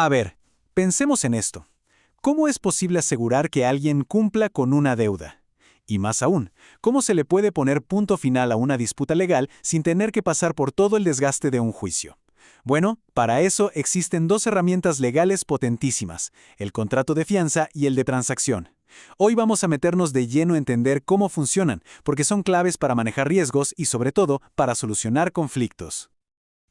A ver, pensemos en esto. ¿Cómo es posible asegurar que alguien cumpla con una deuda? Y más aún, ¿cómo se le puede poner punto final a una disputa legal sin tener que pasar por todo el desgaste de un juicio? Bueno, para eso existen dos herramientas legales potentísimas, el contrato de fianza y el de transacción. Hoy vamos a meternos de lleno a entender cómo funcionan, porque son claves para manejar riesgos y sobre todo para solucionar conflictos.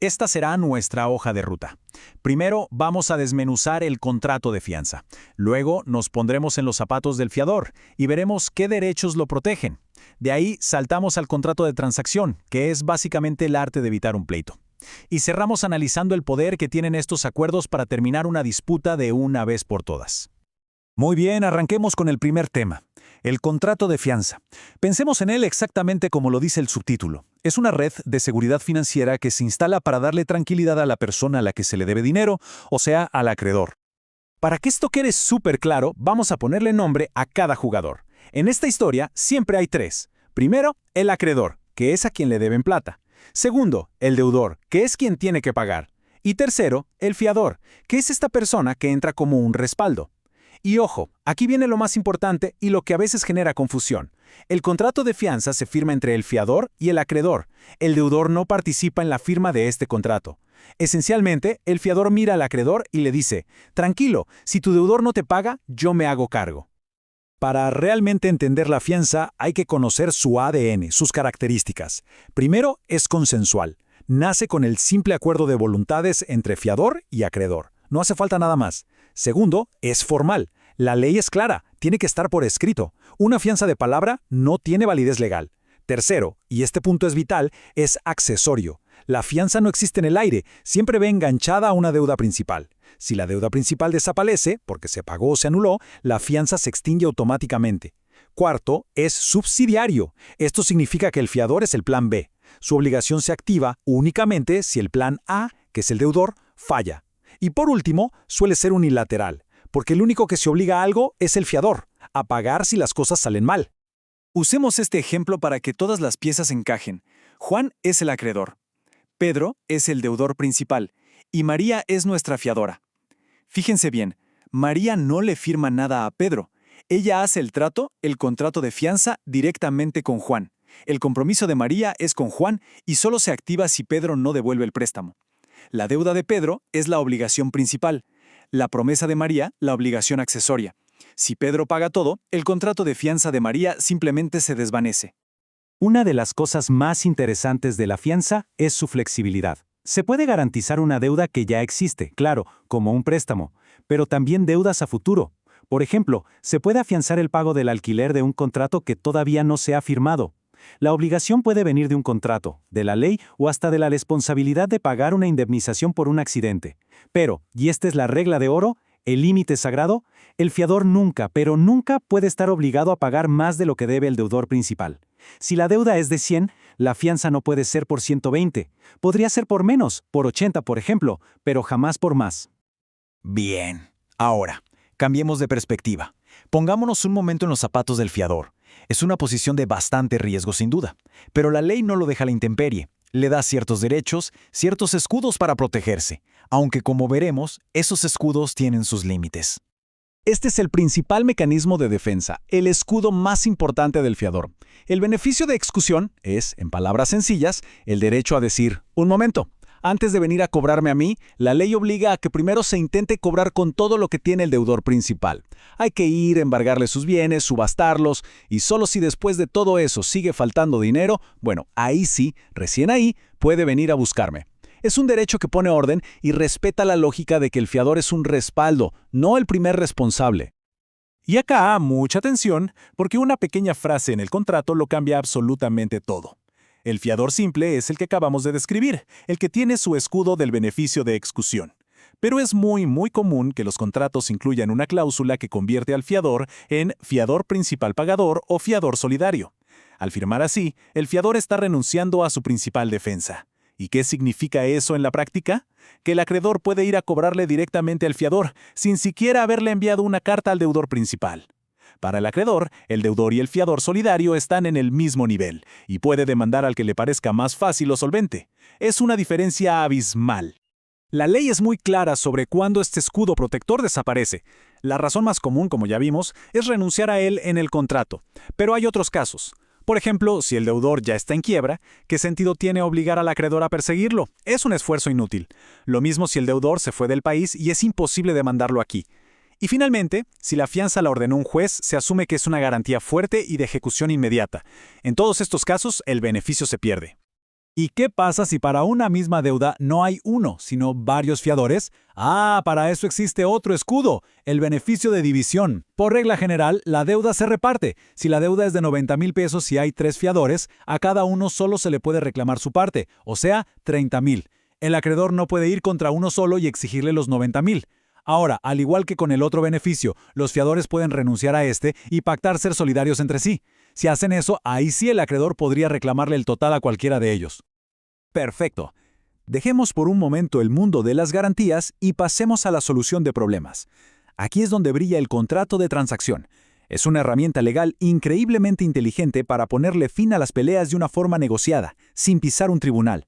Esta será nuestra hoja de ruta. Primero vamos a desmenuzar el contrato de fianza. Luego nos pondremos en los zapatos del fiador y veremos qué derechos lo protegen. De ahí saltamos al contrato de transacción, que es básicamente el arte de evitar un pleito. Y cerramos analizando el poder que tienen estos acuerdos para terminar una disputa de una vez por todas. Muy bien, arranquemos con el primer tema, el contrato de fianza. Pensemos en él exactamente como lo dice el subtítulo. Es una red de seguridad financiera que se instala para darle tranquilidad a la persona a la que se le debe dinero, o sea, al acreedor. Para que esto quede súper claro, vamos a ponerle nombre a cada jugador. En esta historia siempre hay tres. Primero, el acreedor, que es a quien le deben plata. Segundo, el deudor, que es quien tiene que pagar. Y tercero, el fiador, que es esta persona que entra como un respaldo. Y ojo, aquí viene lo más importante y lo que a veces genera confusión. El contrato de fianza se firma entre el fiador y el acreedor. El deudor no participa en la firma de este contrato. Esencialmente, el fiador mira al acreedor y le dice, tranquilo, si tu deudor no te paga, yo me hago cargo. Para realmente entender la fianza hay que conocer su ADN, sus características. Primero, es consensual. Nace con el simple acuerdo de voluntades entre fiador y acreedor. No hace falta nada más. Segundo, es formal. La ley es clara, tiene que estar por escrito. Una fianza de palabra no tiene validez legal. Tercero, y este punto es vital, es accesorio. La fianza no existe en el aire, siempre ve enganchada a una deuda principal. Si la deuda principal desaparece, porque se pagó o se anuló, la fianza se extingue automáticamente. Cuarto, es subsidiario. Esto significa que el fiador es el plan B. Su obligación se activa únicamente si el plan A, que es el deudor, falla. Y por último, suele ser unilateral, porque el único que se obliga a algo es el fiador, a pagar si las cosas salen mal. Usemos este ejemplo para que todas las piezas encajen. Juan es el acreedor, Pedro es el deudor principal y María es nuestra fiadora. Fíjense bien, María no le firma nada a Pedro. Ella hace el trato, el contrato de fianza, directamente con Juan. El compromiso de María es con Juan y solo se activa si Pedro no devuelve el préstamo. La deuda de Pedro es la obligación principal. La promesa de María, la obligación accesoria. Si Pedro paga todo, el contrato de fianza de María simplemente se desvanece. Una de las cosas más interesantes de la fianza es su flexibilidad. Se puede garantizar una deuda que ya existe, claro, como un préstamo, pero también deudas a futuro. Por ejemplo, se puede afianzar el pago del alquiler de un contrato que todavía no se ha firmado. La obligación puede venir de un contrato, de la ley o hasta de la responsabilidad de pagar una indemnización por un accidente. Pero, y esta es la regla de oro, el límite sagrado, el fiador nunca, pero nunca puede estar obligado a pagar más de lo que debe el deudor principal. Si la deuda es de 100, la fianza no puede ser por 120. Podría ser por menos, por 80 por ejemplo, pero jamás por más. Bien. Ahora, cambiemos de perspectiva. Pongámonos un momento en los zapatos del fiador. Es una posición de bastante riesgo sin duda, pero la ley no lo deja a la intemperie. Le da ciertos derechos, ciertos escudos para protegerse, aunque como veremos, esos escudos tienen sus límites. Este es el principal mecanismo de defensa, el escudo más importante del fiador. El beneficio de excusión es, en palabras sencillas, el derecho a decir, un momento, antes de venir a cobrarme a mí, la ley obliga a que primero se intente cobrar con todo lo que tiene el deudor principal. Hay que ir, embargarle sus bienes, subastarlos, y solo si después de todo eso sigue faltando dinero, bueno, ahí sí, recién ahí, puede venir a buscarme. Es un derecho que pone orden y respeta la lógica de que el fiador es un respaldo, no el primer responsable. Y acá, mucha atención, porque una pequeña frase en el contrato lo cambia absolutamente todo. El fiador simple es el que acabamos de describir, el que tiene su escudo del beneficio de excusión. Pero es muy común que los contratos incluyan una cláusula que convierte al fiador en fiador principal pagador o fiador solidario. Al firmar así, el fiador está renunciando a su principal defensa. ¿Y qué significa eso en la práctica? Que el acreedor puede ir a cobrarle directamente al fiador, sin siquiera haberle enviado una carta al deudor principal. Para el acreedor, el deudor y el fiador solidario están en el mismo nivel, y puede demandar al que le parezca más fácil o solvente. Es una diferencia abismal. La ley es muy clara sobre cuándo este escudo protector desaparece. La razón más común, como ya vimos, es renunciar a él en el contrato. Pero hay otros casos. Por ejemplo, si el deudor ya está en quiebra, ¿qué sentido tiene obligar al acreedor a perseguirlo? Es un esfuerzo inútil. Lo mismo si el deudor se fue del país y es imposible demandarlo aquí. Y finalmente, si la fianza la ordenó un juez, se asume que es una garantía fuerte y de ejecución inmediata. En todos estos casos, el beneficio se pierde. ¿Y qué pasa si para una misma deuda no hay uno, sino varios fiadores? Para eso existe otro escudo, el beneficio de división. Por regla general, la deuda se reparte. Si la deuda es de 90,000 pesos y hay 3 fiadores, a cada uno solo se le puede reclamar su parte, o sea, 30,000. El acreedor no puede ir contra uno solo y exigirle los 90,000. Ahora, al igual que con el otro beneficio, los fiadores pueden renunciar a este y pactar ser solidarios entre sí. Si hacen eso, ahí sí el acreedor podría reclamarle el total a cualquiera de ellos. Perfecto. Dejemos por un momento el mundo de las garantías y pasemos a la solución de problemas. Aquí es donde brilla el contrato de transacción. Es una herramienta legal increíblemente inteligente para ponerle fin a las peleas de una forma negociada, sin pisar un tribunal.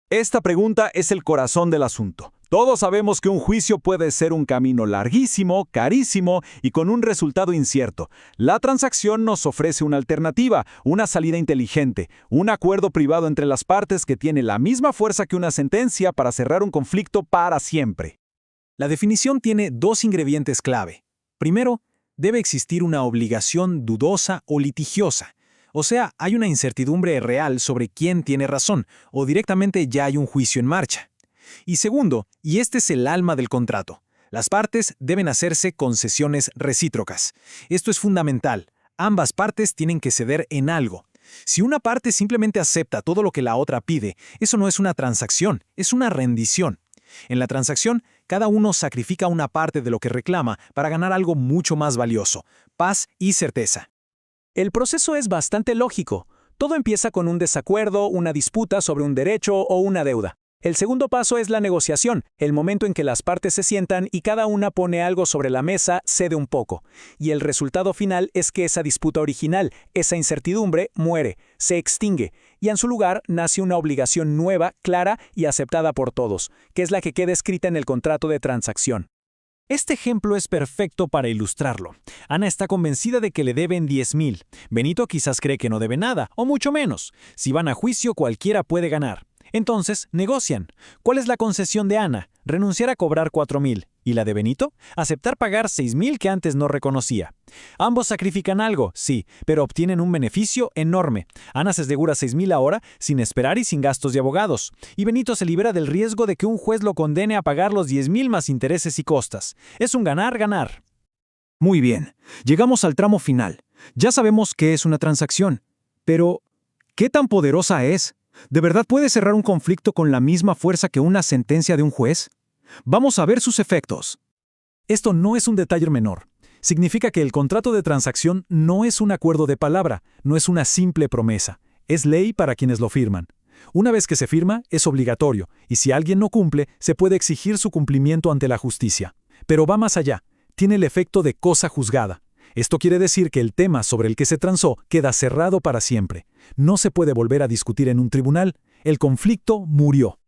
Esta pregunta es el corazón del asunto. Todos sabemos que un juicio puede ser un camino larguísimo, carísimo y con un resultado incierto. La transacción nos ofrece una alternativa, una salida inteligente, un acuerdo privado entre las partes que tiene la misma fuerza que una sentencia para cerrar un conflicto para siempre. La definición tiene 2 ingredientes clave. Primero, debe existir una obligación dudosa o litigiosa. O sea, hay una incertidumbre real sobre quién tiene razón, o directamente ya hay un juicio en marcha. Y segundo, y este es el alma del contrato, las partes deben hacerse concesiones recíprocas. Esto es fundamental. Ambas partes tienen que ceder en algo. Si una parte simplemente acepta todo lo que la otra pide, eso no es una transacción, es una rendición. En la transacción, cada uno sacrifica una parte de lo que reclama para ganar algo mucho más valioso, paz y certeza. El proceso es bastante lógico. Todo empieza con un desacuerdo, una disputa sobre un derecho o una deuda. El segundo paso es la negociación, el momento en que las partes se sientan y cada una pone algo sobre la mesa, cede un poco. Y el resultado final es que esa disputa original, esa incertidumbre, muere, se extingue, y en su lugar nace una obligación nueva, clara y aceptada por todos, que es la que queda escrita en el contrato de transacción. Este ejemplo es perfecto para ilustrarlo. Ana está convencida de que le deben 10,000. Benito quizás cree que no debe nada, o mucho menos. Si van a juicio, cualquiera puede ganar. Entonces, negocian. ¿Cuál es la concesión de Ana? Renunciar a cobrar 4,000. ¿Y la de Benito? Aceptar pagar 6,000 que antes no reconocía. Ambos sacrifican algo, sí, pero obtienen un beneficio enorme. Ana se asegura 6,000 ahora, sin esperar y sin gastos de abogados. Y Benito se libera del riesgo de que un juez lo condene a pagar los 10,000 más intereses y costas. Es un ganar-ganar. Muy bien, llegamos al tramo final. Ya sabemos qué es una transacción. Pero, ¿qué tan poderosa es? ¿De verdad puede cerrar un conflicto con la misma fuerza que una sentencia de un juez? Vamos a ver sus efectos. Esto no es un detalle menor. Significa que el contrato de transacción no es un acuerdo de palabra, no es una simple promesa. Es ley para quienes lo firman. Una vez que se firma, es obligatorio, y si alguien no cumple, se puede exigir su cumplimiento ante la justicia. Pero va más allá. Tiene el efecto de cosa juzgada. Esto quiere decir que el tema sobre el que se transó queda cerrado para siempre. No se puede volver a discutir en un tribunal. El conflicto murió.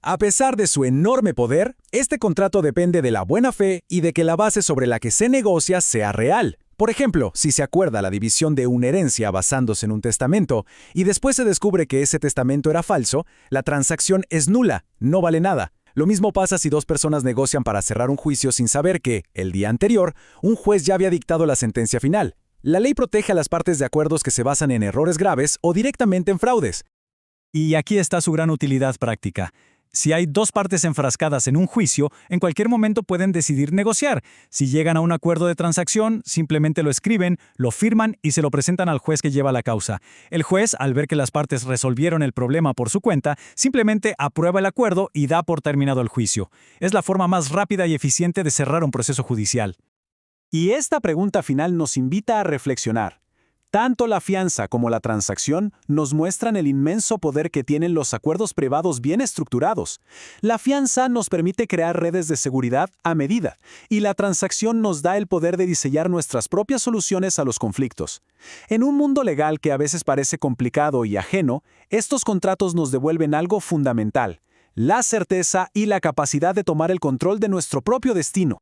A pesar de su enorme poder, este contrato depende de la buena fe y de que la base sobre la que se negocia sea real. Por ejemplo, si se acuerda la división de una herencia basándose en un testamento y después se descubre que ese testamento era falso, la transacción es nula, no vale nada. Lo mismo pasa si 2 personas negocian para cerrar un juicio sin saber que, el día anterior, un juez ya había dictado la sentencia final. La ley protege a las partes de acuerdos que se basan en errores graves o directamente en fraudes. Y aquí está su gran utilidad práctica. Si hay 2 partes enfrascadas en un juicio, en cualquier momento pueden decidir negociar. Si llegan a un acuerdo de transacción, simplemente lo escriben, lo firman y se lo presentan al juez que lleva la causa. El juez, al ver que las partes resolvieron el problema por su cuenta, simplemente aprueba el acuerdo y da por terminado el juicio. Es la forma más rápida y eficiente de cerrar un proceso judicial. Y esta pregunta final nos invita a reflexionar. Tanto la fianza como la transacción nos muestran el inmenso poder que tienen los acuerdos privados bien estructurados. La fianza nos permite crear redes de seguridad a medida, y la transacción nos da el poder de diseñar nuestras propias soluciones a los conflictos. En un mundo legal que a veces parece complicado y ajeno, estos contratos nos devuelven algo fundamental: la certeza y la capacidad de tomar el control de nuestro propio destino.